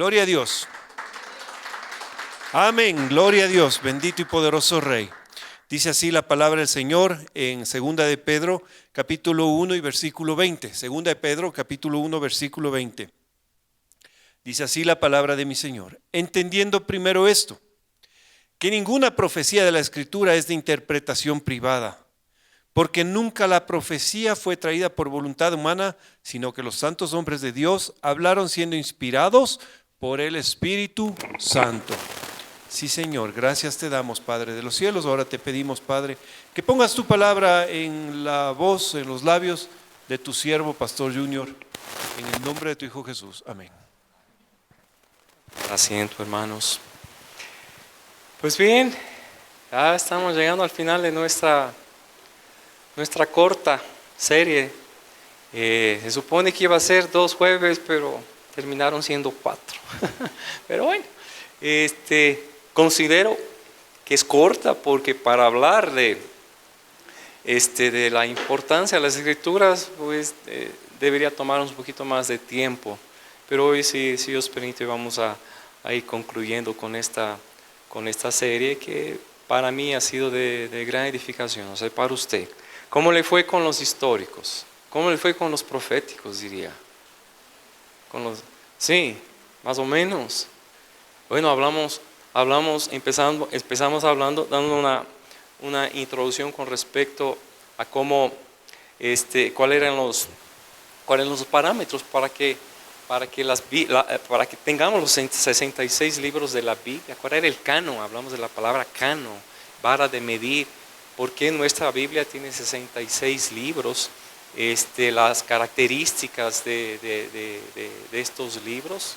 Gloria a Dios. Amén, gloria a Dios, bendito y poderoso Rey. Dice así la palabra del Señor en 2 de Pedro, capítulo 1 y versículo 20. 2 de Pedro, capítulo 1, versículo 20. Dice así la palabra de mi Señor. Entendiendo primero esto, que ninguna profecía de la Escritura es de interpretación privada, porque nunca la profecía fue traída por voluntad humana, sino que los santos hombres de Dios hablaron siendo inspirados por el Espíritu Santo. Sí, Señor, gracias te damos, Padre de los cielos. Ahora te pedimos, Padre, que pongas tu palabra en la voz, en los labios de tu siervo, Pastor Junior, en el nombre de tu Hijo Jesús. Amén. Asiento, hermanos. Pues bien, ya estamos llegando al final de nuestra corta serie. Se supone que iba a ser 2 jueves, pero terminaron siendo 4. Pero bueno, considero que es corta porque para hablar de la importancia de las Escrituras, pues debería tomarnos un poquito más de tiempo. Pero hoy, si Dios permite, vamos a ir concluyendo con esta serie que para mí ha sido de gran edificación. O sea, para usted, ¿cómo le fue con los históricos? ¿Cómo le fue con los proféticos, diría? Sí, más o menos. Bueno, empezamos hablando, dando una introducción con respecto a cómo, cuáles eran los parámetros para que tengamos los 66 libros de la Biblia. ¿Cuál era el canon? Hablamos de la palabra canon, vara de medir. ¿Por qué nuestra Biblia tiene 66 libros? Las características de estos libros,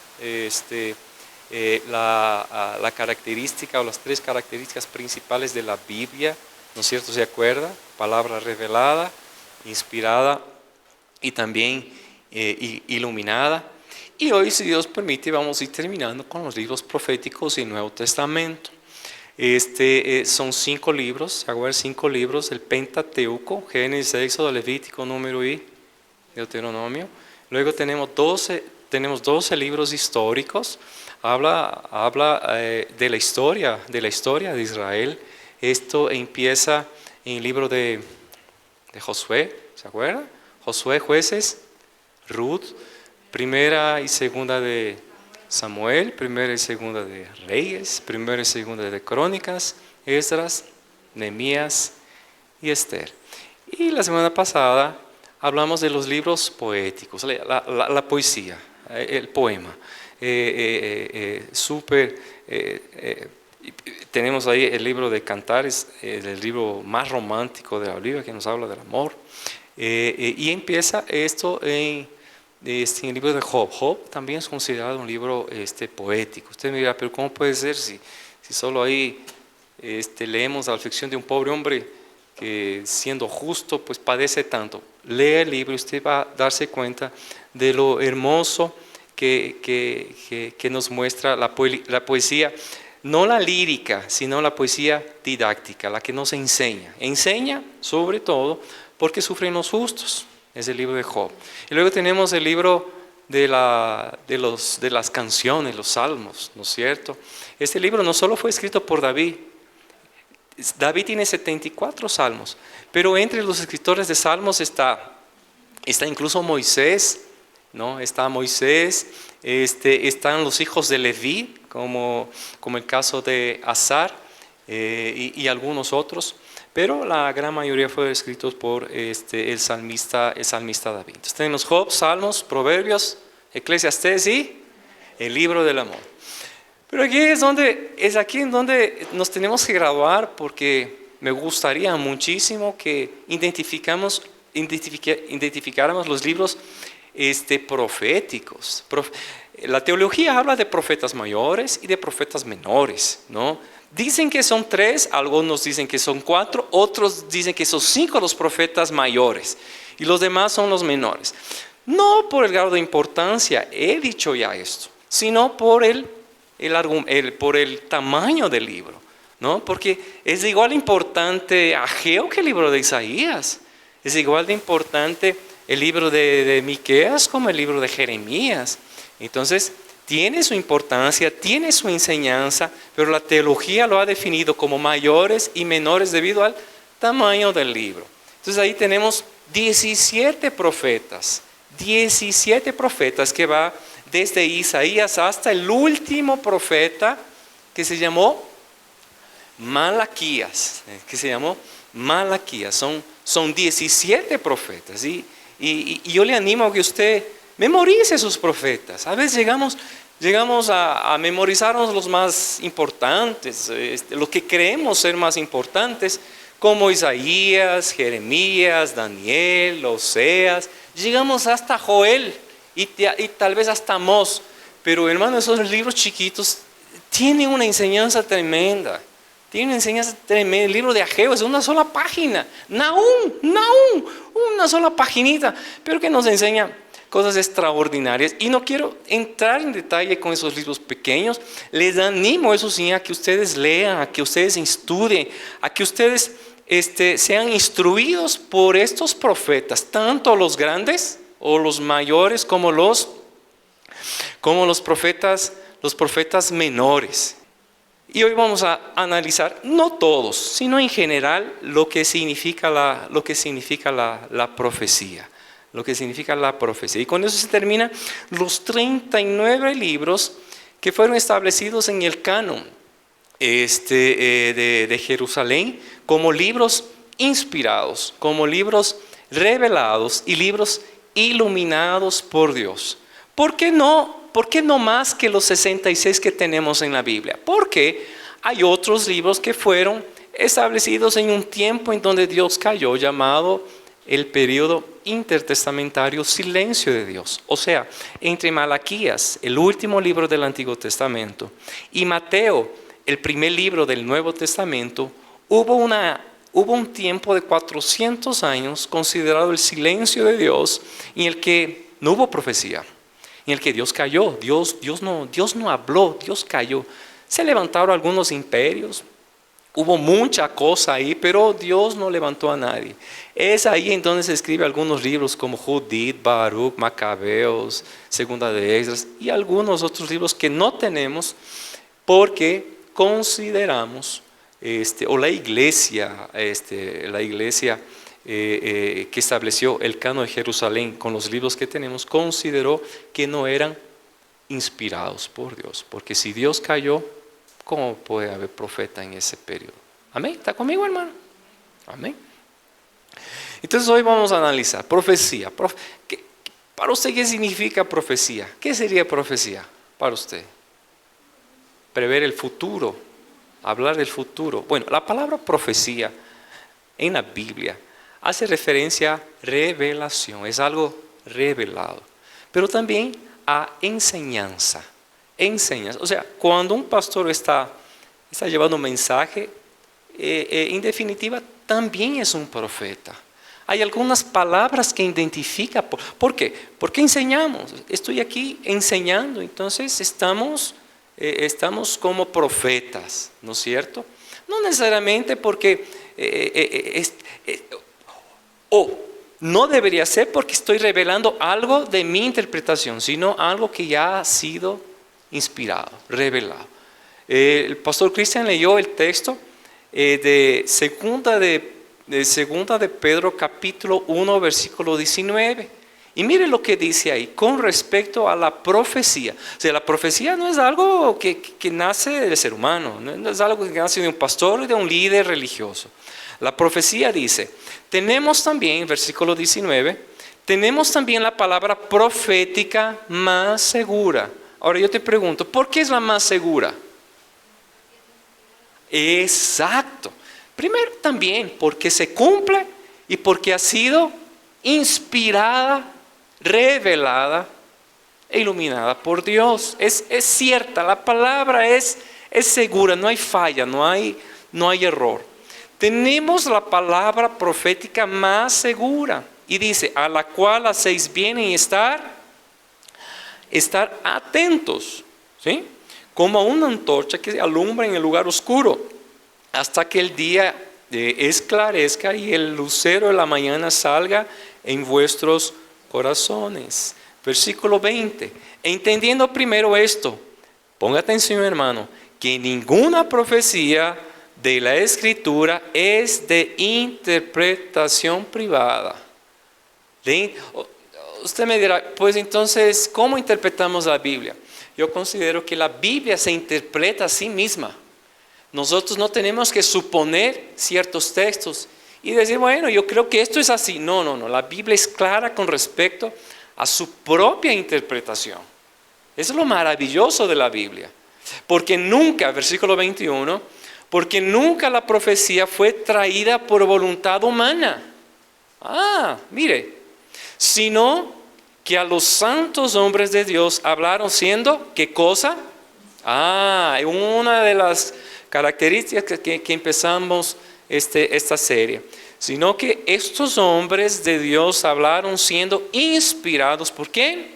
la característica o las 3 características principales de la Biblia, ¿no es cierto? ¿Se acuerda? Palabra revelada, inspirada y también iluminada. Y hoy, si Dios permite, vamos a ir terminando con los libros proféticos y el Nuevo Testamento. Son 5 libros, ¿se acuerdan? 5 libros, el Pentateuco, Génesis, Éxodo, Levítico, Número y Deuteronomio. Luego tenemos 12 libros históricos. Habla de la historia de Israel. Esto empieza en el libro de Josué, ¿se acuerda? Josué, Jueces, Ruth, primera y segunda de Samuel, primera y segunda de Reyes, primera y segunda de Crónicas, Esdras, Nehemías y Esther. Y la semana pasada hablamos de los libros poéticos, la poesía, el poema. Tenemos ahí el libro de Cantares, el libro más romántico de la Biblia, que nos habla del amor. Y empieza esto en el libro de Job. Job también es considerado un libro poético. Usted me dirá, pero ¿cómo puede ser si solo ahí leemos la aflicción de un pobre hombre que, siendo justo, pues padece tanto? Lea el libro y usted va a darse cuenta de lo hermoso que nos muestra la poesía, no la lírica, sino la poesía didáctica, la que nos enseña sobre todo porque sufren los justos. Es el libro de Job. Y luego tenemos el libro de las canciones, los salmos, ¿no es cierto? Este libro no solo fue escrito por David. David tiene 74 salmos, pero entre los escritores de salmos está incluso Moisés, ¿no? Está Moisés, están los hijos de Leví, como el caso de Asar y algunos otros. Pero la gran mayoría fueron escritos por el salmista David. Entonces tenemos Job, Salmos, Proverbios, Eclesiastés y el libro del amor. Pero aquí es en donde nos tenemos que graduar, porque me gustaría muchísimo que identificáramos los libros proféticos. La teología habla de profetas mayores y de profetas menores, ¿no? Dicen que son 3, algunos dicen que son 4, otros dicen que son 5 los profetas mayores y los demás son los menores. No por el grado de importancia, he dicho ya esto, sino por el tamaño del libro, ¿no? Porque es igual de importante Ageo que el libro de Isaías, es igual de importante el libro de Miqueas como el libro de Jeremías. Entonces, tiene su importancia, tiene su enseñanza, pero la teología lo ha definido como mayores y menores debido al tamaño del libro. Entonces ahí tenemos 17 profetas que va desde Isaías hasta el último profeta que se llamó Malaquías, Son 17 profetas y yo le animo a que usted memorice sus profetas. A veces llegamos a memorizarnos los más importantes, los que creemos ser más importantes, como Isaías, Jeremías, Daniel, Oseas. Llegamos hasta Joel y tal vez hasta Amós. Pero hermano, esos libros chiquitos tienen una enseñanza tremenda. El libro de Ageo es una sola página. Nahum, una sola paginita, pero que nos enseña cosas extraordinarias. Y no quiero entrar en detalle con esos libros pequeños. Les animo, eso sí, a que ustedes lean, a que ustedes estudien, a que ustedes sean instruidos por estos profetas, tanto los grandes o los mayores como los profetas menores. Y hoy vamos a analizar, no todos, sino en general, lo que significa la profecía. Lo que significa la profecía. Y con eso se terminan los 39 libros que fueron establecidos en el canon de Jerusalén como libros inspirados, como libros revelados y libros iluminados por Dios. ¿Por qué no más que los 66 que tenemos en la Biblia? Porque hay otros libros que fueron establecidos en un tiempo en donde Dios cayó, llamado el periodo intertestamentario silencio de Dios. O sea, entre Malaquías, el último libro del Antiguo Testamento, y Mateo, el primer libro del Nuevo Testamento, hubo un tiempo de 400 años considerado el silencio de Dios, en el que no hubo profecía, en el que Dios cayó. Dios no habló, Dios cayó. Se levantaron algunos imperios, hubo mucha cosa ahí, pero Dios no levantó a nadie. Es ahí en donde se escribe algunos libros como Judith, Baruch, Macabeos, Segunda de Esdras y algunos otros libros que no tenemos porque consideramos, o la iglesia que estableció el canon de Jerusalén con los libros que tenemos, consideró que no eran inspirados por Dios. Porque si Dios cayó, ¿cómo puede haber profeta en ese periodo? ¿Amén? ¿Está conmigo, hermano? Amén. Entonces hoy vamos a analizar profecía. Para usted, ¿qué significa profecía? ¿Qué sería profecía para usted? Prever el futuro, hablar del futuro. Bueno, la palabra profecía en la Biblia hace referencia a revelación, es algo revelado, pero también a enseñanza. O sea, cuando un pastor está llevando un mensaje, en definitiva, también es un profeta. Hay algunas palabras que identifica. ¿Por qué? Porque enseñamos. Estoy aquí enseñando, entonces estamos como profetas, ¿no es cierto? No necesariamente porque, no debería ser porque estoy revelando algo de mi interpretación, sino algo que ya ha sido inspirado, revelado. El pastor Cristian leyó el texto de segunda de Pedro capítulo 1 versículo 19 y mire lo que dice ahí con respecto a la profecía. O sea, la profecía no es algo que nace del ser humano, no es algo que nace de un pastor o de un líder religioso. La profecía dice, tenemos también, versículo 19, tenemos también la palabra profética más segura. Ahora yo te pregunto, ¿por qué es la más segura? Exacto. Primero también porque se cumple y porque ha sido inspirada, revelada e iluminada por Dios. Es cierta, la palabra es segura, no hay falla, no hay error. Tenemos la palabra profética más segura y dice, a la cual hacéis bien en estar atentos, ¿sí? Como una antorcha que alumbra en el lugar oscuro, hasta que el día esclarezca y el lucero de la mañana salga en vuestros corazones. Versículo 20. Entendiendo primero esto, ponga atención, hermano, que ninguna profecía de la Escritura es de interpretación privada. Usted me dirá, pues entonces, ¿cómo interpretamos la Biblia? Yo considero que la Biblia se interpreta a sí misma. Nosotros no tenemos que suponer ciertos textos y decir, bueno, yo creo que esto es así. No. La Biblia es clara con respecto a su propia interpretación. Eso es lo maravilloso de la Biblia. Porque nunca, versículo 21, porque nunca la profecía fue traída por voluntad humana. Mire, sino que a los santos hombres de Dios hablaron siendo, ¿qué cosa? Una de las características que empezamos esta serie. Sino que estos hombres de Dios hablaron siendo inspirados, ¿por quién?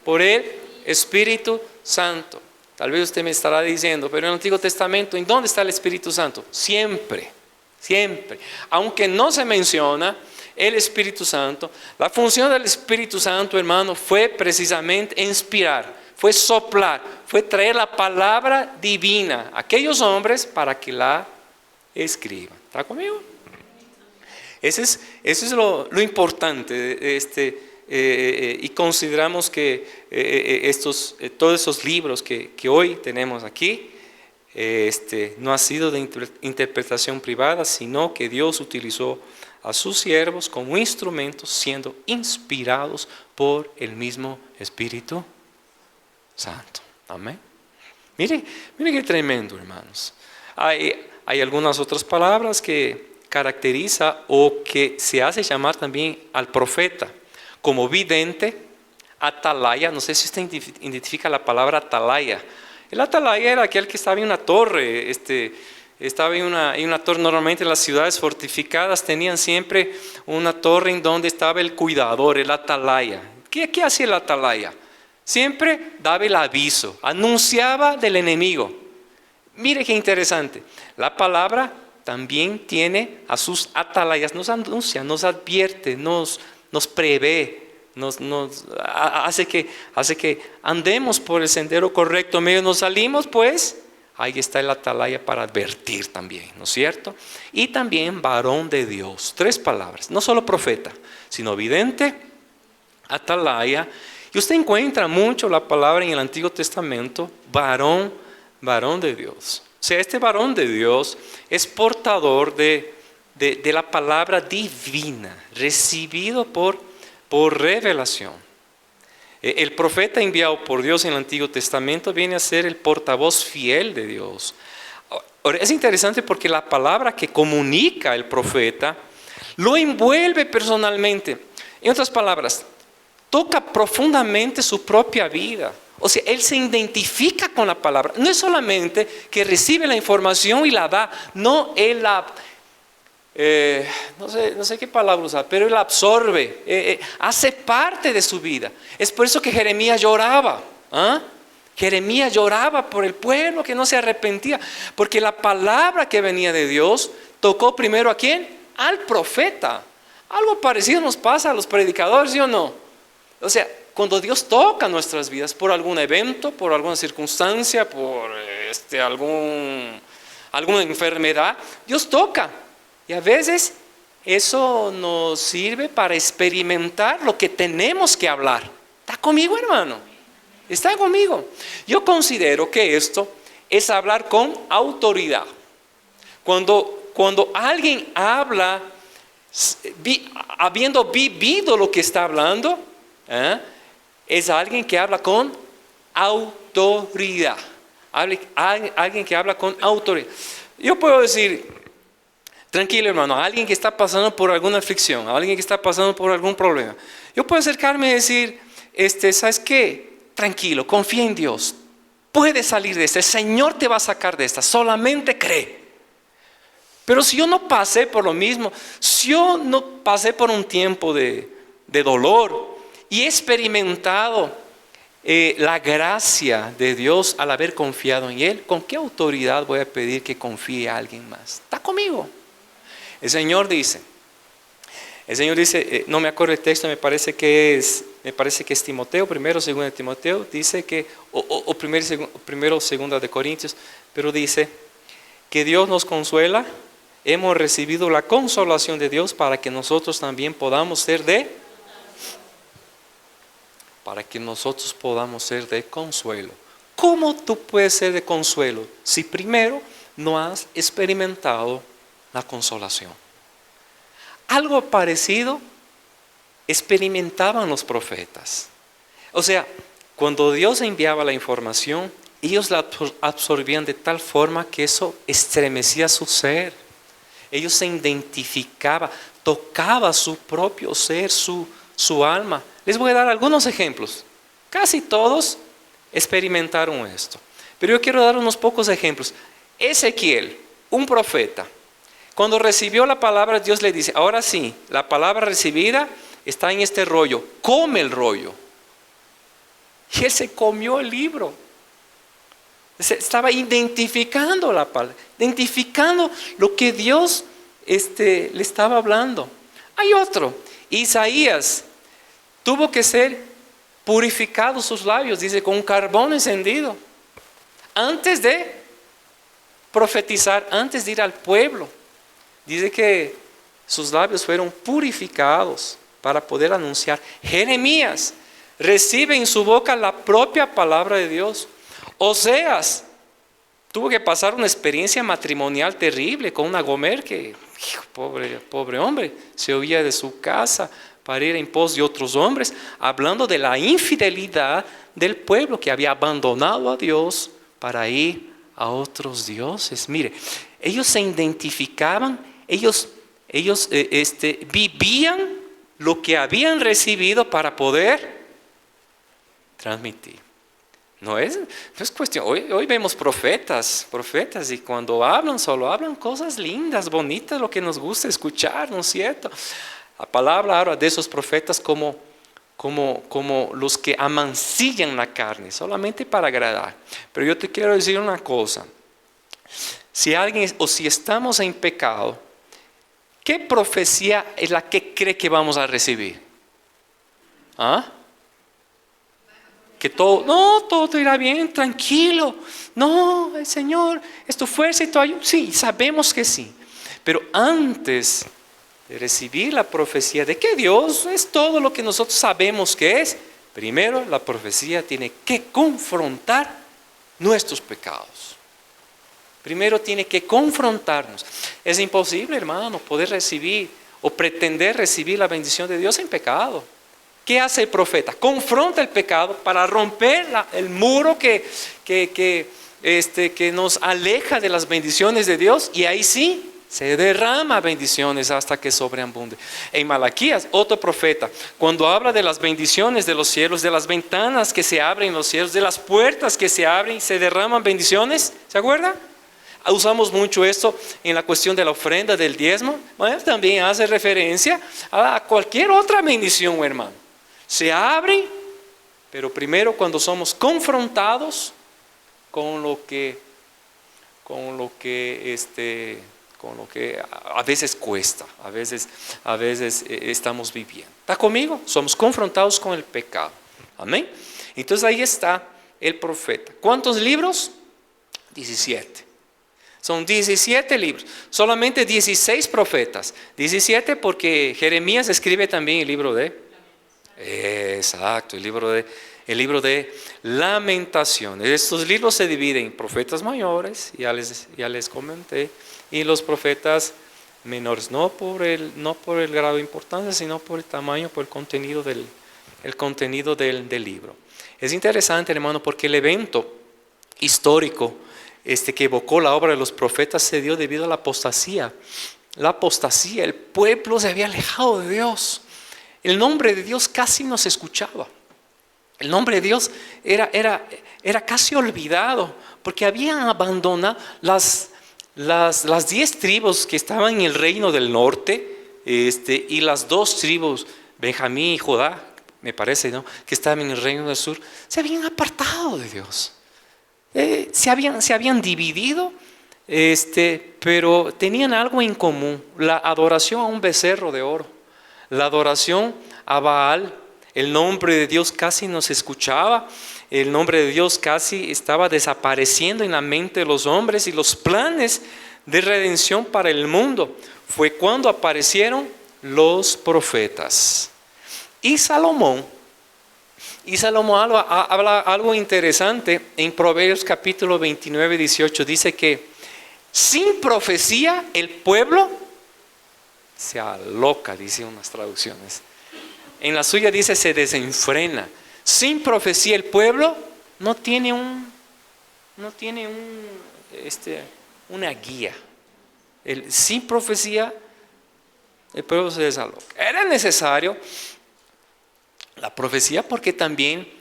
Por el Espíritu Santo. Tal vez usted me estará diciendo, pero en el Antiguo Testamento, ¿en dónde está el Espíritu Santo? Siempre. Aunque no se menciona el Espíritu Santo, la función del Espíritu Santo, hermano, fue precisamente inspirar, fue soplar, fue traer la palabra divina a aquellos hombres para que la escriban. ¿Está conmigo? Eso es lo importante y consideramos que todos esos libros que hoy tenemos aquí no ha sido de interpretación privada, sino que Dios utilizó a sus siervos como instrumentos siendo inspirados por el mismo Espíritu Santo. Amén. Mire qué tremendo, hermanos. Hay algunas otras palabras que caracteriza o que se hace llamar también al profeta como vidente, atalaya. No sé si usted identifica la palabra atalaya. El atalaya era aquel que estaba en una torre, estaba en una torre. Normalmente en las ciudades fortificadas tenían siempre una torre en donde estaba el cuidador, el atalaya. ¿Qué hacía el atalaya? Siempre daba el aviso, anunciaba del enemigo. Mire qué interesante. La palabra también tiene a sus atalayas, nos anuncia, nos advierte, nos prevé, nos hace que andemos por el sendero correcto. Medio nos salimos, pues ahí está el atalaya para advertir también, ¿no es cierto? Y también varón de Dios. 3 palabras, no solo profeta, sino vidente, atalaya. Y usted encuentra mucho la palabra en el Antiguo Testamento, varón de Dios. O sea, este varón de Dios es portador de la palabra divina, recibido por revelación. El profeta enviado por Dios en el Antiguo Testamento viene a ser el portavoz fiel de Dios. Ahora, es interesante porque la palabra que comunica el profeta lo envuelve personalmente. En otras palabras, toca profundamente su propia vida. O sea, él se identifica con la palabra. No es solamente que recibe la información y la da. No, él la... no sé qué palabra usar, pero él la absorbe. Hace parte de su vida. Es por eso que Jeremías lloraba. Jeremías lloraba por el pueblo que no se arrepentía. Porque la palabra que venía de Dios tocó primero ¿a quién? Al profeta. Algo parecido nos pasa a los predicadores, ¿sí o no? O sea, cuando Dios toca nuestras vidas por algún evento, por alguna circunstancia, por alguna enfermedad, Dios toca. Y a veces eso nos sirve para experimentar lo que tenemos que hablar. ¿Está conmigo, hermano? ¿Está conmigo? Yo considero que esto es hablar con autoridad. Cuando alguien habla, habiendo vivido lo que está hablando, es alguien que habla con autoridad. Alguien que habla con autoridad. Yo puedo decir, tranquilo, hermano, a alguien que está pasando por alguna aflicción, a alguien que está pasando por algún problema, yo puedo acercarme y decir, ¿sabes qué? Tranquilo, confía en Dios. Puedes salir de esta, el Señor te va a sacar de esta, solamente cree. Pero si yo no pasé por lo mismo, si yo no pasé por un tiempo de dolor y he experimentado la gracia de Dios al haber confiado en Él, ¿con qué autoridad voy a pedir que confíe a alguien más? ¿Está conmigo? El Señor dice, El Señor dice, no me acuerdo el texto, me parece que es Timoteo, primero, segundo de Timoteo, dice que, o primero, segunda de Corintios, pero dice que Dios nos consuela, hemos recibido la consolación de Dios para que nosotros también podamos ser de consuelo. ¿Cómo tú puedes ser de consuelo si primero no has experimentado la consolación? Algo parecido experimentaban los profetas. O sea, cuando Dios enviaba la información, ellos la absorbían de tal forma que eso estremecía su ser. Ellos se identificaban, tocaba su propio ser, su alma. Les voy a dar algunos ejemplos. Casi todos experimentaron esto. Pero yo quiero dar unos pocos ejemplos. Ezequiel, un profeta, cuando recibió la palabra, Dios le dice, ahora sí, la palabra recibida está en este rollo, come el rollo. Y él se comió el libro. Estaba identificando la palabra, identificando lo que Dios le estaba hablando. Hay otro, Isaías, tuvo que ser purificados sus labios, dice, con un carbón encendido, antes de profetizar, antes de ir al pueblo. Dice que sus labios fueron purificados para poder anunciar. Jeremías recibe en su boca la propia palabra de Dios. Oseas tuvo que pasar una experiencia matrimonial terrible con una Gomer que, pobre hombre, se huía de su casa para ir en pos de otros hombres, hablando de la infidelidad del pueblo que había abandonado a Dios para ir a otros dioses. Mire, ellos se identificaban, ellos vivían lo que habían recibido para poder transmitir. No es cuestión, hoy vemos profetas y cuando hablan, solo hablan cosas lindas, bonitas, lo que nos gusta escuchar, ¿no es cierto? La palabra habla de esos profetas como los que amancillan la carne, solamente para agradar. Pero yo te quiero decir una cosa, si estamos en pecado, ¿qué profecía es la que cree que vamos a recibir? ¿Ah? Que todo irá bien, tranquilo. No, el Señor es tu fuerza y tu ayuda. Sí, sabemos que sí. Pero antes de recibir la profecía de que Dios es todo lo que nosotros sabemos que es, primero la profecía tiene que confrontar nuestros pecados. Primero tiene que confrontarnos. Es imposible, hermano, poder recibir o pretender recibir la bendición de Dios en pecado. ¿Qué hace el profeta? Confronta el pecado para romper el muro que nos aleja de las bendiciones de Dios, y ahí sí se derrama bendiciones hasta que sobreabunde. En Malaquías, otro profeta, cuando habla de las bendiciones de los cielos, de las ventanas que se abren en los cielos, de las puertas que se abren y se derraman bendiciones, ¿se acuerda? Usamos mucho esto en la cuestión de la ofrenda, del diezmo. Bueno, también hace referencia a cualquier otra bendición, hermano. Se abre, pero primero cuando somos confrontados con lo que a veces cuesta, a veces estamos viviendo. ¿Está conmigo? Somos confrontados con el pecado. Amén. Entonces ahí está el profeta. ¿Cuántos libros? 17. Son 17 libros, solamente 16 profetas. 17 porque Jeremías escribe también el libro de... Exacto, el libro de Lamentaciones. Estos libros se dividen en profetas mayores, ya les comenté, y los profetas menores, no por el grado de importancia, sino por el tamaño, por el contenido del libro. Es interesante, hermano, porque el evento histórico que evocó la obra de los profetas se dio debido a la apostasía. La apostasía, el pueblo se había alejado de Dios. El nombre de Dios casi no se escuchaba. El nombre de Dios era casi olvidado, porque habían abandonado las 10 tribus que estaban en el reino del norte, y las 2 tribus, Benjamín y Judá, me parece, ¿no?, que estaban en el reino del sur, se habían apartado de Dios. Se habían dividido, pero tenían algo en común: la adoración a un becerro de oro, la adoración a Baal. El nombre de Dios casi no se escuchaba, el nombre de Dios casi estaba desapareciendo en la mente de los hombres, y los planes de redención para el mundo fue cuando aparecieron los profetas. Y Salomón habla algo interesante en Proverbios capítulo 29, 18. Dice que sin profecía el pueblo se aloca, dice unas traducciones. En la suya dice se desenfrena. Sin profecía el pueblo no tiene una guía. Sin profecía el pueblo se desaloca. Era necesario la profecía porque también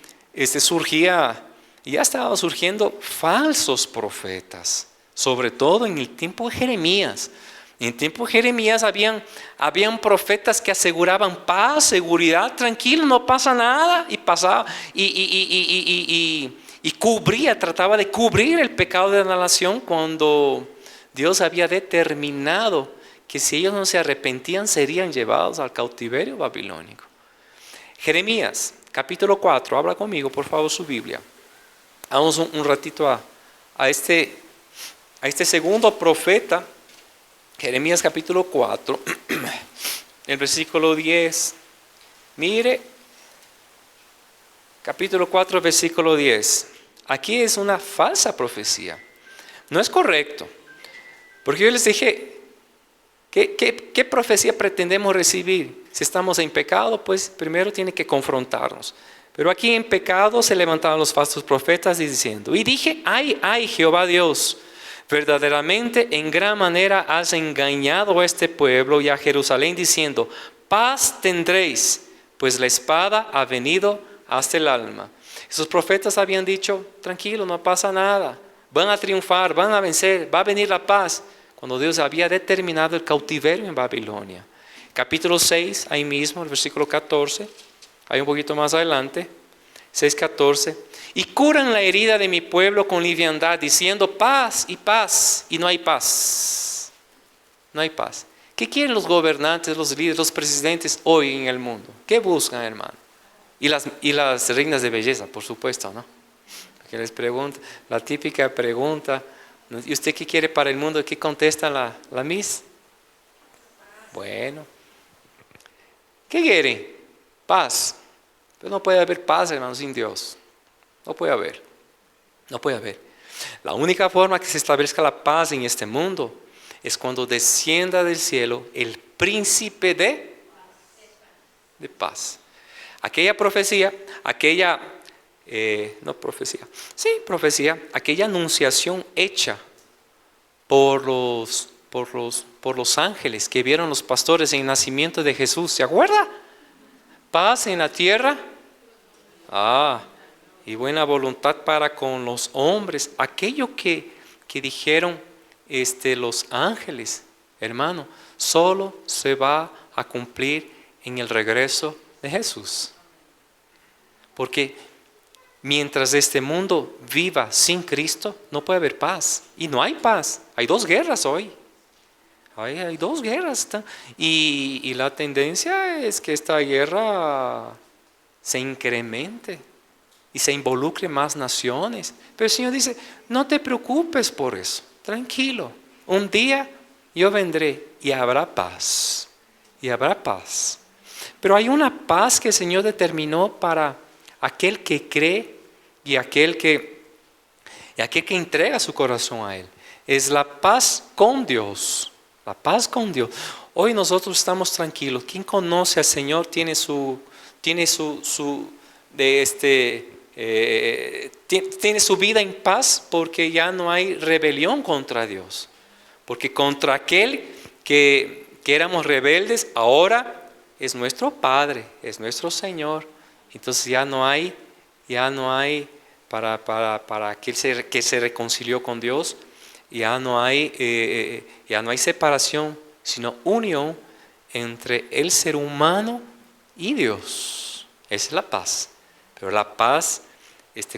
surgía, ya estaban surgiendo falsos profetas, sobre todo en el tiempo de Jeremías. En el tiempo de Jeremías habían profetas que aseguraban paz, seguridad, tranquilo, no pasa nada, y pasaba y trataba de cubrir el pecado de la nación, cuando Dios había determinado que si ellos no se arrepentían serían llevados al cautiverio babilónico. Jeremías capítulo 4, habla conmigo por favor su Biblia. Vamos un ratito a este segundo profeta. Jeremías capítulo 4, el versículo 10. Mire, capítulo 4, versículo 10. Aquí es una falsa profecía. No es correcto. Porque yo les dije, ¿qué profecía pretendemos recibir? Si estamos en pecado, pues primero tiene que confrontarnos. Pero aquí en pecado se levantaban los falsos profetas diciendo, y dije, ay Jehová Dios, verdaderamente en gran manera has engañado a este pueblo y a Jerusalén diciendo, paz tendréis, pues la espada ha venido hasta el alma. Esos profetas habían dicho, tranquilo, no pasa nada, van a triunfar, van a vencer, va a venir la paz, cuando Dios había determinado el cautiverio en Babilonia. Capítulo 6, ahí mismo, el versículo 14, ahí un poquito más adelante, 6:14. Y curan la herida de mi pueblo con liviandad, diciendo paz, y no hay paz. No hay paz. ¿Qué quieren los gobernantes, los líderes, los presidentes hoy en el mundo? ¿Qué buscan, hermano? Y las reinas de belleza, por supuesto, ¿no? Que les pregunta, la típica pregunta, ¿y usted qué quiere para el mundo? ¿Qué contesta la Miss? Bueno, ¿qué quiere? Paz. Pero no puede haber paz, hermano, sin Dios. No puede haber. La única forma que se establezca la paz en este mundo es cuando descienda del cielo el príncipe de paz. Aquella profecía, aquella anunciación hecha por los ángeles que vieron los pastores en el nacimiento de Jesús. ¿Se acuerda? Paz en la tierra. Y buena voluntad para con los hombres. Aquello que dijeron los ángeles, hermano, solo se va a cumplir en el regreso de Jesús. Porque mientras este mundo viva sin Cristo, no puede haber paz. Y no hay paz. Hay 2 guerras hoy. Hay 2 guerras. Y la tendencia es que esta guerra se incremente y se involucre más naciones. Pero el Señor dice, no te preocupes por eso, tranquilo. Un día yo vendré y habrá paz. Pero hay una paz que el Señor determinó para aquel que cree y aquel que entrega su corazón a Él. Es la paz con Dios. La paz con Dios. Hoy nosotros estamos tranquilos. Quien conoce al Señor tiene su vida en paz, porque ya no hay rebelión contra Dios. Porque contra aquel que éramos rebeldes, ahora es nuestro Padre, es nuestro Señor. Entonces ya no hay para aquel que se reconcilió con Dios, ya no hay separación, sino unión entre el ser humano y Dios. Esa es la paz. Pero la paz,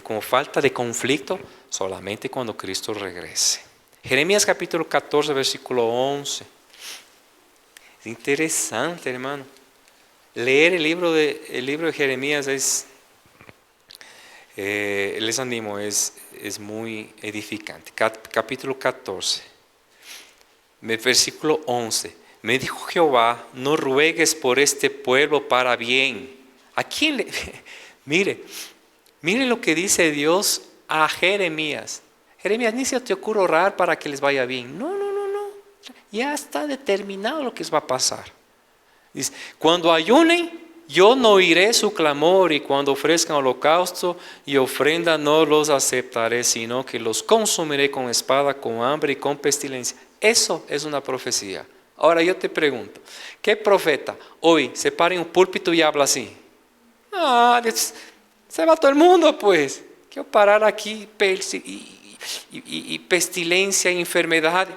como falta de conflicto, solamente cuando Cristo regrese. Jeremías capítulo 14, versículo 11. Es interesante, hermano. leer el libro de Jeremías les animo, es muy edificante. Capítulo 14, versículo 11. Me dijo Jehová, no ruegues por este pueblo para bien. ¿A quién le...? Mire lo que dice Dios a Jeremías. Jeremías, ni se te ocurre orar para que les vaya bien. No. Ya está determinado lo que les va a pasar. Dice, cuando ayunen, yo no oiré su clamor, y cuando ofrezcan holocausto y ofrenda no los aceptaré, sino que los consumiré con espada, con hambre y con pestilencia. Eso es una profecía. Ahora yo te pregunto, ¿qué profeta hoy se para en un púlpito y habla así? Se va todo el mundo, pues. Quiero parar aquí y pestilencia, enfermedad.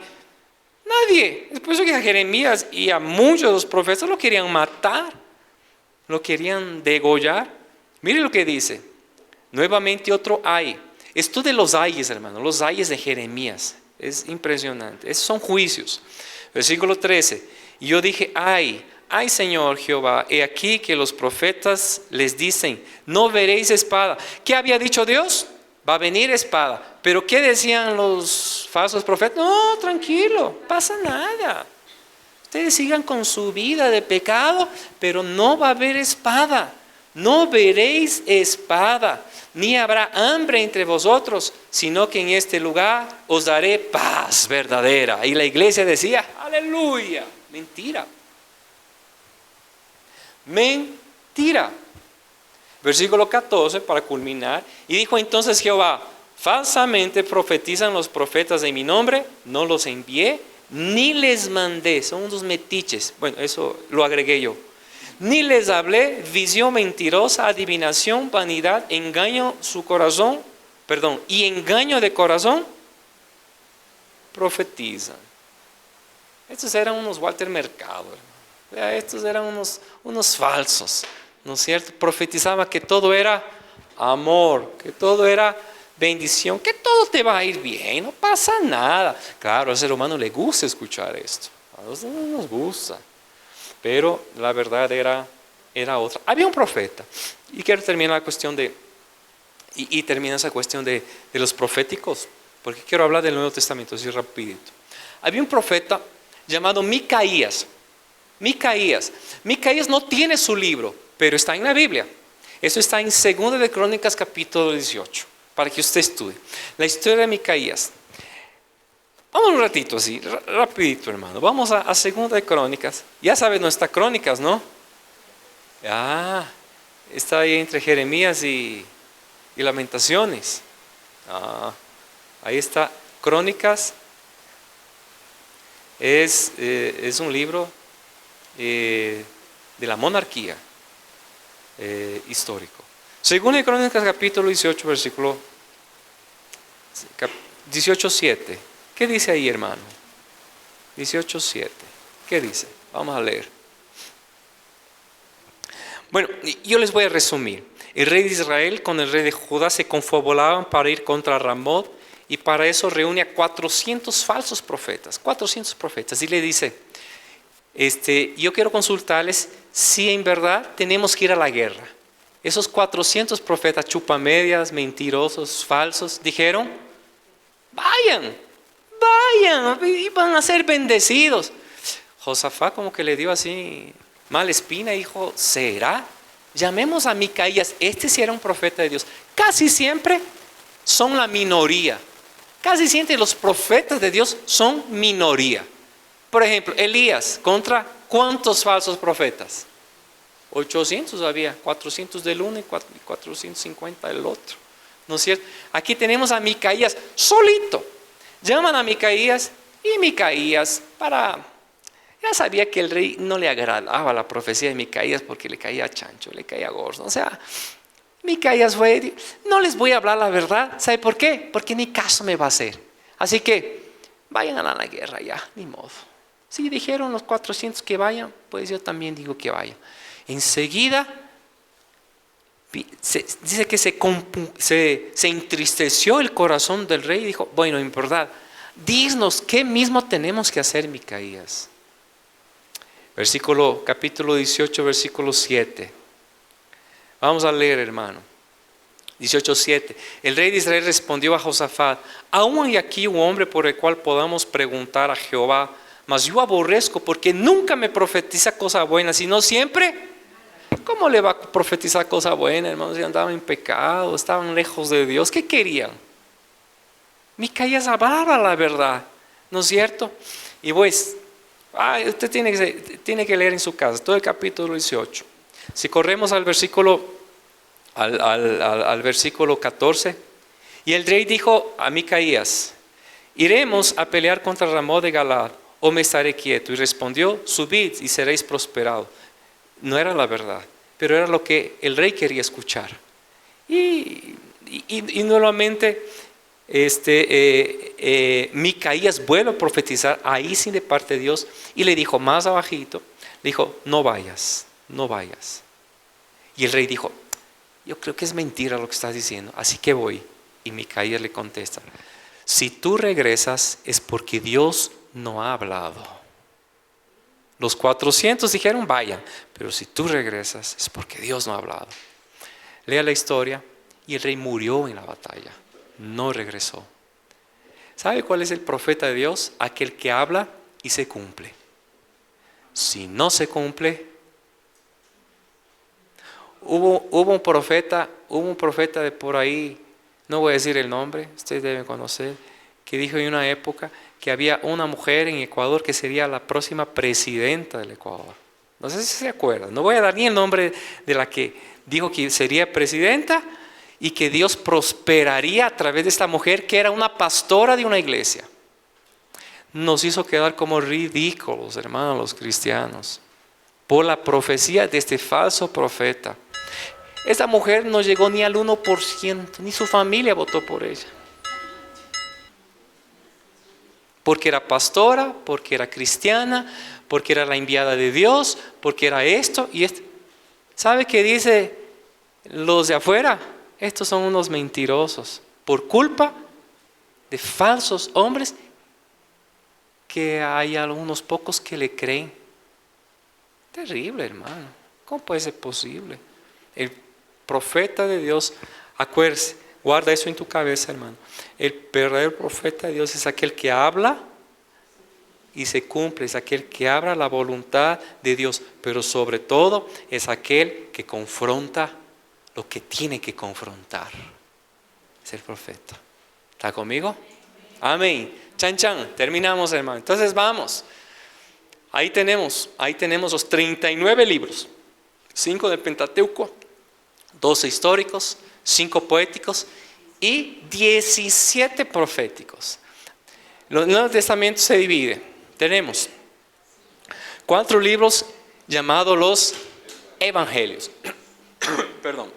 Nadie. Después de que a Jeremías y a muchos de los profetas lo querían matar, lo querían degollar. Mire lo que dice. Nuevamente otro ay. Esto de los ayes, hermano, los ayes de Jeremías. Es impresionante. Esos son juicios. Versículo 13. Y yo dije, ay Señor Jehová, he aquí que los profetas les dicen, no veréis espada. ¿Qué había dicho Dios? Va a venir espada. Pero ¿qué decían los falsos profetas? No, tranquilo, pasa nada. Ustedes sigan con su vida de pecado, pero no va a haber espada. No veréis espada, ni habrá hambre entre vosotros, sino que en este lugar os daré paz verdadera. Y la iglesia decía, aleluya. Mentira. Versículo 14 para culminar. Y dijo entonces Jehová, falsamente profetizan los profetas en mi nombre, no los envié, ni les mandé. Son unos metiches. Bueno, eso lo agregué yo. Ni les hablé visión mentirosa, adivinación, vanidad, engaño su corazón, y engaño de corazón, profetizan. Estos eran unos Walter Mercado, estos eran unos falsos, ¿no es cierto? Profetizaba que todo era amor, que todo era bendición, que todo te va a ir bien, no pasa nada. Claro, al ser humano le gusta escuchar esto, a nosotros no nos gusta, pero la verdad era otra. Había un profeta, y quiero terminar la cuestión y termina esa cuestión de los proféticos, porque quiero hablar del Nuevo Testamento así rapidito. Había un profeta llamado Micaías. Micaías no tiene su libro, pero está en la Biblia. Eso está en 2 de Crónicas capítulo 18, para que usted estudie. La historia de Micaías. Vamos un ratito así, rapidito hermano. Vamos a 2 de Crónicas. Ya sabes, no está Crónicas, ¿no? Está ahí entre Jeremías y Lamentaciones. Ahí está Crónicas. Es un libro de la monarquía histórico. Según de Crónicas capítulo 18 versículo 18:7. ¿Qué dice ahí, hermano? 18:7. ¿Qué dice? Vamos a leer. Bueno, yo les voy a resumir. El rey de Israel con el rey de Judá se confabulaban para ir contra Ramot, y para eso reúne a 400 falsos profetas. 400 profetas. Y le dice, yo quiero consultarles si en verdad tenemos que ir a la guerra. Esos 400 profetas chupamedias, mentirosos, falsos, dijeron, vayan, y van a ser bendecidos. Josafat como que le dio así mala espina y dijo, ¿será? Llamemos a Micaías. Este sí era un profeta de Dios. Casi siempre son la minoría. Casi siempre los profetas de Dios son minoría. Por ejemplo, Elías, ¿contra cuántos falsos profetas? 800 había, 400 del uno y 450 del otro, ¿no es cierto? Aquí tenemos a Micaías solito. Llaman a Micaías, y Micaías, ya sabía que el rey no le agradaba la profecía de Micaías porque le caía chancho, le caía gordo. O sea, Micaías fue, no les voy a hablar la verdad. ¿Sabe por qué? Porque ni caso me va a hacer. Así que vayan a la guerra ya, ni modo. Si dijeron los 400 que vayan, pues yo también digo que vayan. Enseguida dice que se entristeció el corazón del rey y dijo, bueno, en verdad, dinos qué mismo tenemos que hacer, Micaías. Capítulo 18, versículo 7. Vamos a leer, hermano. 18:7. El rey de Israel respondió a Josafat: aún hay aquí un hombre por el cual podamos preguntar a Jehová, mas yo aborrezco porque nunca me profetiza cosa buena, sino siempre. ¿Cómo le va a profetizar cosa buena, hermanos? Si andaban en pecado, estaban lejos de Dios. ¿Qué querían? Micaías hablaba la verdad, ¿no es cierto? Y pues, usted tiene que leer en su casa todo el capítulo 18. Si corremos al versículo, al versículo 14. Y el rey dijo a Micaías: iremos a pelear contra Ramón de Galaad, o me estaré quieto. Y respondió: subid y seréis prosperados. No era la verdad, pero era lo que el rey quería escuchar. Y nuevamente Micaías vuelve a profetizar, ahí sí de parte de Dios, y le dijo más abajito, le dijo: no vayas, no vayas. Y el rey dijo: yo creo que es mentira lo que estás diciendo, así que voy. Y Micaías le contesta: si tú regresas es porque Dios no ha hablado. Los 400 dijeron: vayan, pero si tú regresas es porque Dios no ha hablado. Lea la historia, y el rey murió en la batalla, no regresó. ¿Sabe cuál es el profeta de Dios? Aquel que habla y se cumple. Si no se cumple, hubo un profeta de por ahí, no voy a decir el nombre, ustedes deben conocer, que dijo en una época que había una mujer en Ecuador que sería la próxima presidenta del Ecuador. No sé si se acuerdan, no voy a dar ni el nombre de la que dijo que sería presidenta y que Dios prosperaría a través de esta mujer que era una pastora de una iglesia. Nos hizo quedar como ridículos, hermanos, los cristianos, por la profecía de este falso profeta. Esta mujer no llegó ni al 1%, ni su familia votó por ella. Porque era pastora, porque era cristiana, porque era la enviada de Dios, porque era esto y esto. ¿Sabe qué dice los de afuera? Estos son unos mentirosos, por culpa de falsos hombres que hay algunos pocos que le creen. Terrible, hermano. ¿Cómo puede ser posible? El profeta de Dios, acuérdese, guarda eso en tu cabeza, hermano. El verdadero profeta de Dios es aquel que habla y se cumple, es aquel que habla la voluntad de Dios, pero sobre todo es aquel que confronta lo que tiene que confrontar. Es el profeta. ¿Está conmigo? Amén. Chan, chan. Terminamos, hermano. Entonces vamos. Ahí tenemos los 39 libros. 5 del Pentateuco, 12 históricos, 5 poéticos y 17 proféticos. El Nuevo Testamento se divide. Tenemos 4 libros llamados los Evangelios. Perdón.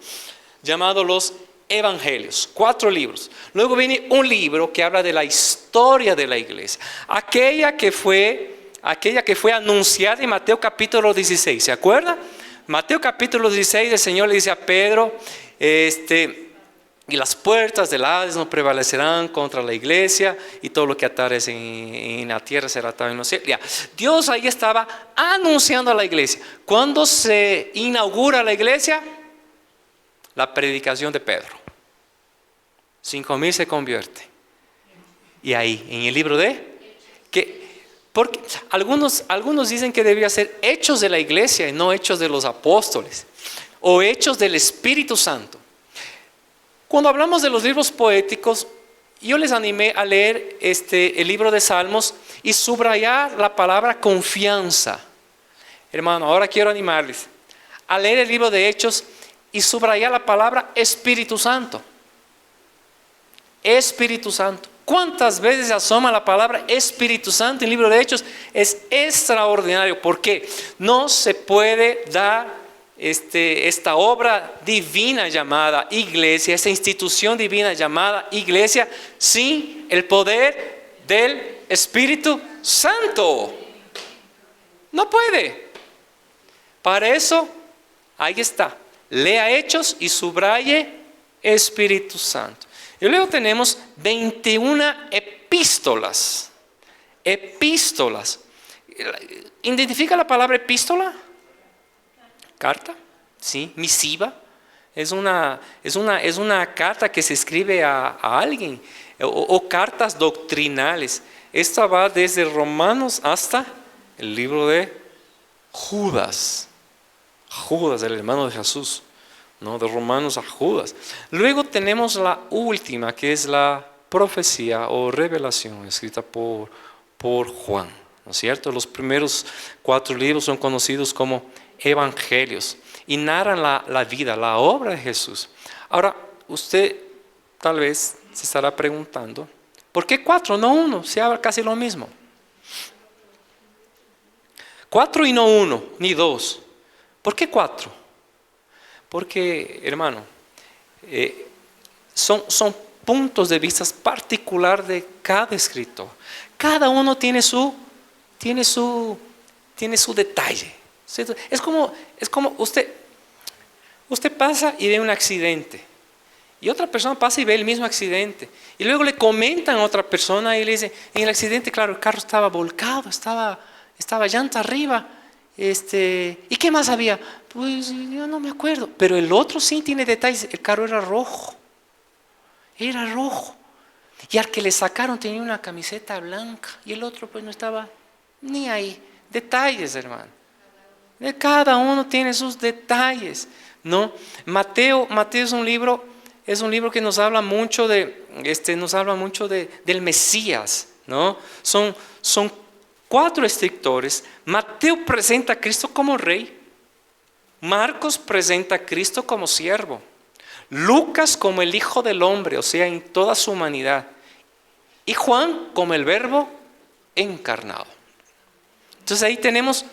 Llamados los Evangelios. 4 libros. Luego viene un libro que habla de la historia de la iglesia. Aquella que fue anunciada en Mateo capítulo 16. ¿Se acuerda? Mateo capítulo 16, el Señor le dice a Pedro, y las puertas del Hades no prevalecerán contra la iglesia, y todo lo que atares en la tierra será atado en los cielos. Ya. Dios ahí estaba anunciando a la iglesia. ¿Cuándo se inaugura la iglesia? La predicación de Pedro. 5,000 se convierte. Y ahí, en el libro porque algunos dicen que debía ser hechos de la iglesia y no hechos de los apóstoles, o hechos del Espíritu Santo. Cuando hablamos de los libros poéticos, yo les animé a leer el libro de Salmos y subrayar la palabra confianza. Hermano, ahora quiero animarles a leer el libro de Hechos y subrayar la palabra Espíritu Santo. Espíritu Santo. ¿Cuántas veces asoma la palabra Espíritu Santo en el libro de Hechos? Es extraordinario. ¿Por qué? No se puede dar esta obra divina llamada iglesia, esta institución divina llamada iglesia, sin el poder del Espíritu Santo. No puede. Para eso, ahí está. Lea Hechos y subraye Espíritu Santo. Y luego tenemos 21 epístolas. ¿Identifica la palabra epístola? Carta, sí, misiva. Es una carta que se escribe a alguien, o cartas doctrinales. Esta va desde Romanos hasta el libro de Judas. Judas, el hermano de Jesús, ¿no? De Romanos a Judas. Luego tenemos la última, que es la profecía o revelación escrita por Juan, ¿no es cierto? Los primeros 4 libros son conocidos como evangelios y narran la vida, la obra de Jesús. Ahora, usted tal vez se estará preguntando, ¿por qué 4, no 1? Se habla casi lo mismo. 4 y no 1, ni 2. ¿Por qué 4? Porque, hermano, son puntos de vista particulares de cada escritor. Cada uno tiene su detalle. ¿Cierto? Es como usted pasa y ve un accidente. Y otra persona pasa y ve el mismo accidente. Y luego le comentan a otra persona y le dicen, en el accidente, claro, el carro estaba volcado, estaba llanta arriba. ¿Y qué más había? Pues yo no me acuerdo. Pero el otro sí tiene detalles. El carro era rojo. Era rojo. Y al que le sacaron tenía una camiseta blanca. Y el otro pues no estaba ni ahí. Detalles, hermano. Cada uno tiene sus detalles, ¿no? Mateo es un libro que nos habla mucho del Mesías, ¿no? Son 4 escritores. Mateo presenta a Cristo como rey. Marcos presenta a Cristo como siervo. Lucas como el Hijo del Hombre, o sea, en toda su humanidad. Y Juan como el Verbo encarnado. Entonces ahí tenemos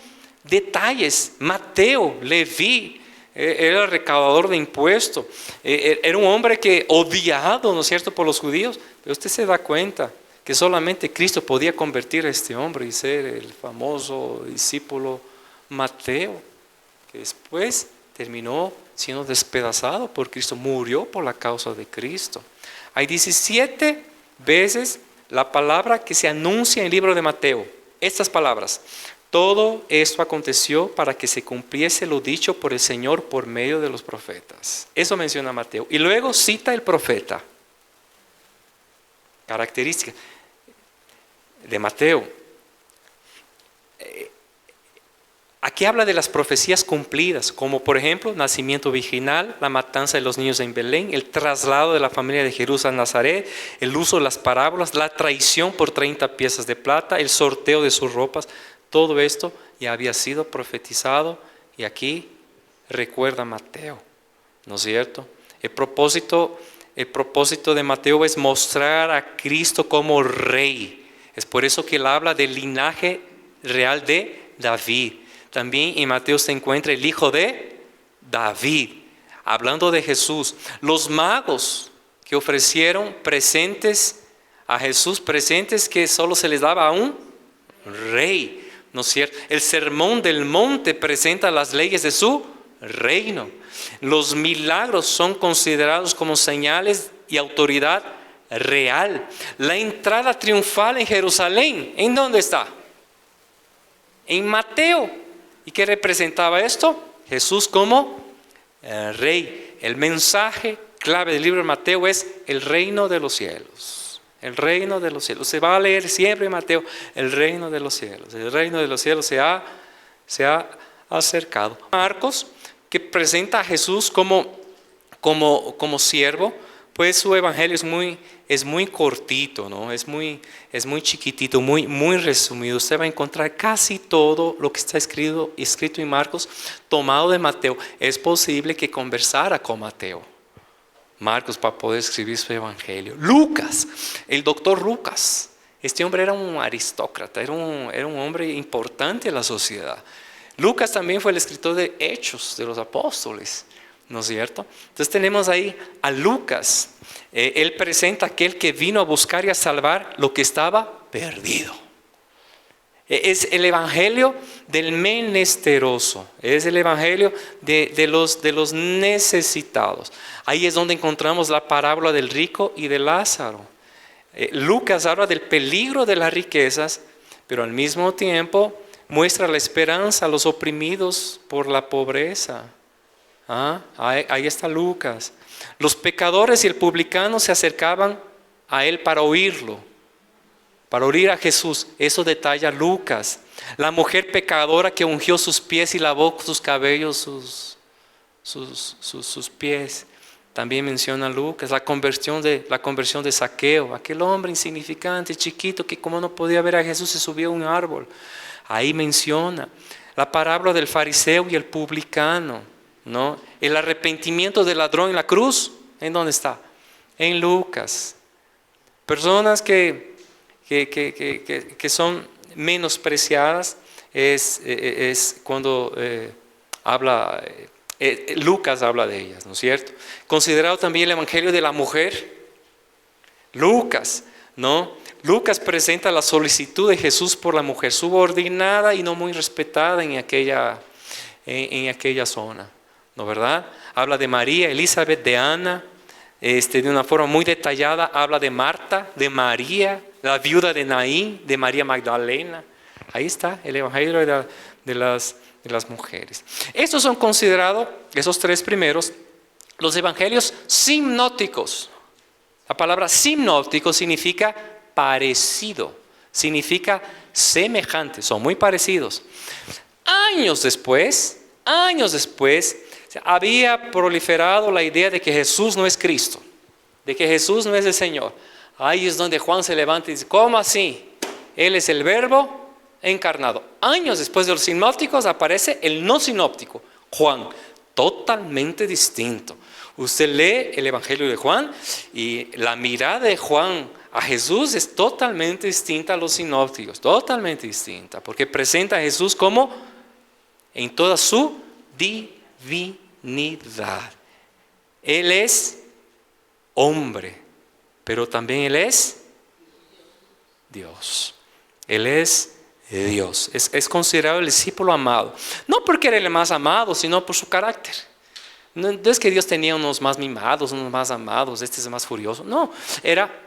detalles. Mateo, Leví, era el recaudador de impuestos. Era un hombre que odiado, ¿no es cierto?, por los judíos. Pero usted se da cuenta que solamente Cristo podía convertir a este hombre y ser el famoso discípulo Mateo, que después terminó siendo despedazado por Cristo, murió por la causa de Cristo. Hay 17 veces la palabra que se anuncia en el libro de Mateo. Estas palabras: todo esto aconteció para que se cumpliese lo dicho por el Señor por medio de los profetas. Eso menciona Mateo. Y luego cita el profeta. Característica de Mateo. Aquí habla de las profecías cumplidas, como por ejemplo, nacimiento virginal, la matanza de los niños en Belén, el traslado de la familia de Jesús a Nazaret, el uso de las parábolas, la traición por 30 piezas de plata, el sorteo de sus ropas. Todo esto ya había sido profetizado y aquí recuerda Mateo, ¿no es cierto? El propósito de Mateo es mostrar a Cristo como rey. Es por eso que él habla del linaje real de David. También en Mateo se encuentra el hijo de David, hablando de Jesús. Los magos que ofrecieron presentes a Jesús, presentes que solo se les daba a un rey, ¿no es cierto? El sermón del monte presenta las leyes de su reino. Los milagros son considerados como señales y autoridad real. La entrada triunfal en Jerusalén, ¿en dónde está? En Mateo. ¿Y qué representaba esto? Jesús como rey. El mensaje clave del libro de Mateo es el reino de los cielos. El reino de los cielos. Se va a leer siempre en Mateo, el reino de los cielos. El reino de los cielos se ha acercado. Marcos, que presenta a Jesús como siervo, pues su evangelio es muy cortito, ¿no? Es muy chiquitito, muy resumido. Usted va a encontrar casi todo lo que está escrito en Marcos tomado de Mateo. Es posible que conversara con Mateo, Marcos, para poder escribir su evangelio. Lucas, el doctor Lucas, este hombre era un aristócrata, era un hombre importante en la sociedad. Lucas también fue el escritor de Hechos de los Apóstoles, ¿no es cierto? Entonces tenemos ahí a Lucas. Él presenta a aquel que vino a buscar y a salvar lo que estaba perdido. Es el evangelio del menesteroso, es el evangelio de los necesitados. Ahí es donde encontramos la parábola del rico y de Lázaro. Lucas habla del peligro de las riquezas, pero al mismo tiempo muestra la esperanza a los oprimidos por la pobreza. Ahí está Lucas. Los pecadores y el publicano se acercaban a él para oírlo, para oír a Jesús. Eso detalla Lucas. La mujer pecadora que ungió sus pies y lavó sus cabellos, sus pies. También menciona Lucas la conversión de Zaqueo, aquel hombre insignificante, chiquito, que como no podía ver a Jesús se subió a un árbol. Ahí menciona la parábola del fariseo y el publicano, ¿no? El arrepentimiento del ladrón en la cruz, ¿en dónde está? En Lucas. Personas que son menospreciadas es cuando Lucas habla de ellas, ¿no es cierto? Considerado también el evangelio de la mujer, Lucas, ¿no? Lucas presenta la solicitud de Jesús por la mujer, subordinada y no muy respetada en aquella zona, ¿no verdad? Habla de María, Elizabeth, de Ana, de una forma muy detallada. Habla de Marta, de María, la viuda de Naín, de María Magdalena. Ahí está el evangelio de las mujeres. Estos son considerados, esos tres primeros, los evangelios sinópticos. La palabra sinóptico significa parecido, significa semejante, son muy parecidos. Años después, había proliferado la idea de que Jesús no es Cristo, de que Jesús no es el Señor. Ahí es donde Juan se levanta y dice, ¿cómo así? Él es el verbo encarnado. Años después de los sinópticos aparece el no sinóptico, Juan, totalmente distinto. Usted lee el evangelio de Juan y la mirada de Juan a Jesús es totalmente distinta a los sinópticos, totalmente distinta, porque presenta a Jesús como en toda su divinidad. Él es hombre, pero también Él es Dios. Él es Dios. Es considerado el discípulo amado. No porque era el más amado, sino por su carácter. No es que Dios tenía unos más mimados, unos más amados, este es más furioso. No, era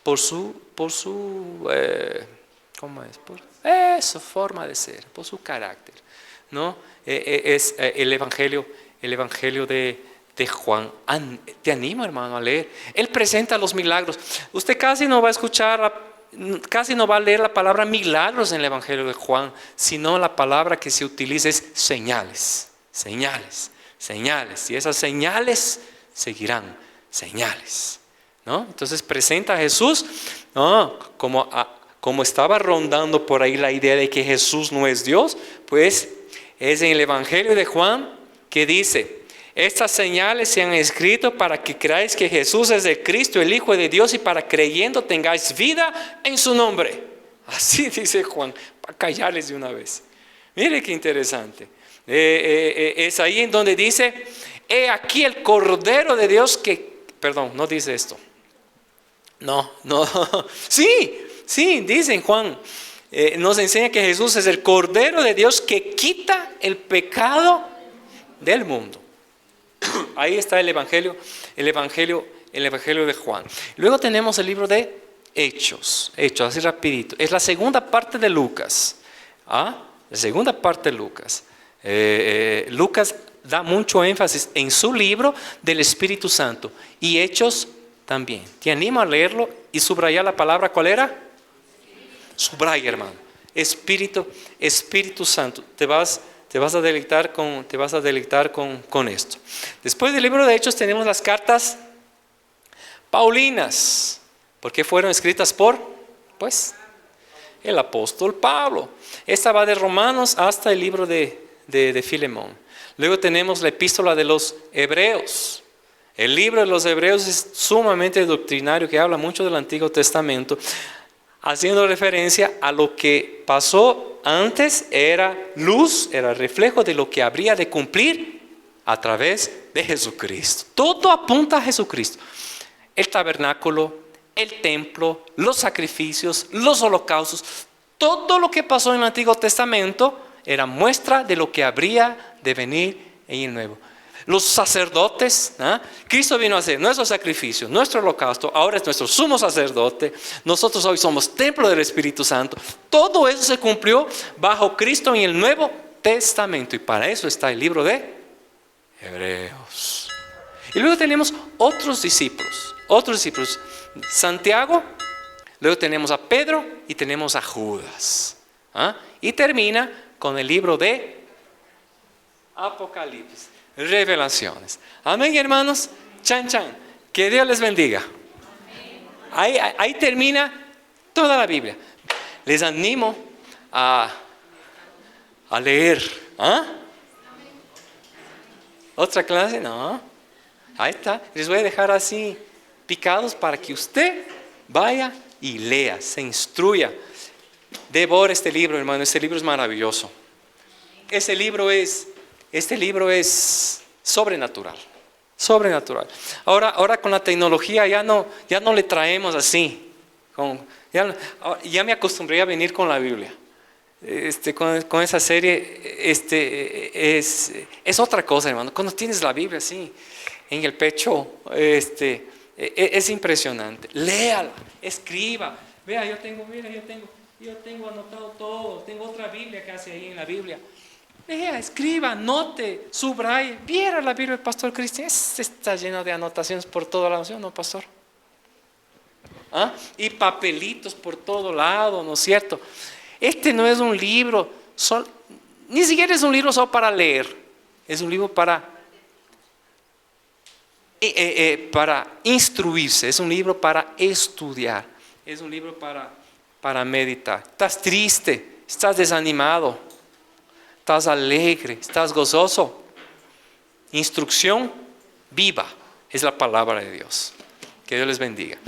por su ¿cómo es? Por su forma de ser, por su carácter, ¿no? Es el evangelio de Juan. Te animo, hermano, a leer. Él presenta los milagros. Usted casi no va a escuchar, casi no va a leer la palabra milagros en el evangelio de Juan, sino la palabra que se utiliza es señales, señales, señales. Y esas señales seguirán, señales, ¿no? Entonces presenta a Jesús, ¿no? Como estaba rondando por ahí la idea de que Jesús no es Dios, pues es en el evangelio de Juan que dice: estas señales se han escrito para que creáis que Jesús es el Cristo, el Hijo de Dios, y para creyendo tengáis vida en su nombre. Así dice Juan, para callarles de una vez. Mire qué interesante. Es ahí en donde dice: he aquí el Cordero de Dios que... Perdón, no dice esto. No. Sí, dice en Juan. Nos enseña que Jesús es el Cordero de Dios que quita el pecado del mundo. Ahí está el evangelio de Juan. Luego tenemos el libro de Hechos, así rapidito. Es la segunda parte de Lucas. La segunda parte de Lucas. Lucas da mucho énfasis en su libro del Espíritu Santo. Y Hechos también. Te animo a leerlo y subrayar la palabra, ¿cuál era? Subraya, hermano. Espíritu Santo. Te vas a deleitar con esto. Después del libro de Hechos tenemos las cartas paulinas. ¿Por qué fueron escritas por? Pues el apóstol Pablo. Esta va de Romanos hasta el libro de Filemón. Luego tenemos la epístola de los Hebreos. El libro de los Hebreos es sumamente doctrinario, que habla mucho del Antiguo Testamento, haciendo referencia a lo que pasó antes. Era luz, era reflejo de lo que habría de cumplir a través de Jesucristo. Todo apunta a Jesucristo. El tabernáculo, el templo, los sacrificios, los holocaustos, todo lo que pasó en el Antiguo Testamento era muestra de lo que habría de venir en el Nuevo. los sacerdotes. Cristo vino a ser nuestro sacrificio, nuestro holocausto, ahora es nuestro sumo sacerdote. Nosotros hoy somos templo del Espíritu Santo. Todo eso se cumplió bajo Cristo en el Nuevo Testamento, y para eso está el libro de Hebreos. Y luego tenemos otros discípulos, Santiago, luego tenemos a Pedro y tenemos a Judas. Y termina con el libro de Apocalipsis, Revelaciones. Amén, hermanos. Chan, chan. Que Dios les bendiga. Ahí termina toda la Biblia. Les animo a leer. ¿Otra clase? No. Ahí está. Les voy a dejar así picados para que usted vaya y lea, se instruya. Devora este libro, hermano. Este libro es maravilloso. Este libro es sobrenatural. Sobrenatural. Ahora con la tecnología ya no le traemos así. Ya me acostumbré a venir con la Biblia. Con esa serie es otra cosa, hermano. Cuando tienes la Biblia así en el pecho, es impresionante. Léala, escriba. Vea, yo tengo anotado todo. Tengo otra Biblia que hace ahí en la Biblia. Vea, escriba, note, subraye. Viera la Biblia del pastor Cristian. Está lleno de anotaciones por toda la nación, ¿no, pastor? Y papelitos por todo lado, ¿no es cierto? Este no es un libro, ni siquiera es un libro solo para leer. Es un libro para instruirse, es un libro para estudiar, es un libro para meditar. Estás triste, estás desanimado, estás alegre, estás gozoso. Instrucción viva es la palabra de Dios. Que Dios les bendiga.